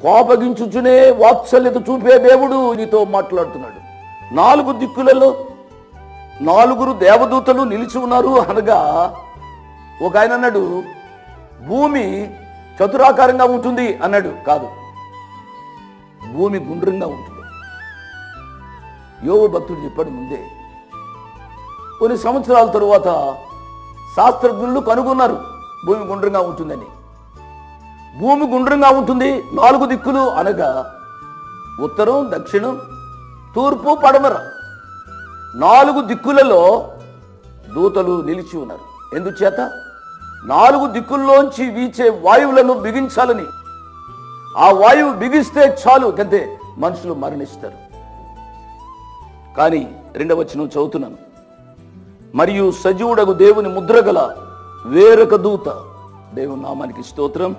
కోపగించుచునే వాత్సల్యత చూపే దేవుడు నీతో మాట్లాడుతున్నాడు. 4 దిక్కులలో 4 దేవదూతలు నిలిచి ఉన్నారు అనగా ఒక ఆయన అన్నాడు భూమి చతురాకారంగా ఉంటుంది అన్నాడు. కాదు, భూమి గుండ్రంగా ఉంటుంది. యోబు భక్తుడు చెప్పాడు ముందే. కొన్ని సంవత్సరాల తరువాత శాస్త్రజ్ఞులు కనుగొన్నారు భూమి గుండ్రంగా ఉంటుందని. భూమి గుండ్రంగా ఉంటుంది. 4 దిక్కులు అనగా ఉత్తరం, దక్షిణం, తూర్పు, పడమర 4 దిక్కులలో దూతలు నిలిచి ఉన్నారు. ఎందుచేత 4 దిక్కుల్లోంచి వీచే వాయువులను బిగించాలని. ఆ వాయువు బిగిస్తే చాలు, అంతే, మనుషులు మరణిస్తారు. కానీ 2వ వచనం చదువుతున్నాను. మరియు సజీవుడగు దేవుని ముద్రగల వేరొక దూత, దేవుని నామానికి స్తోత్రం,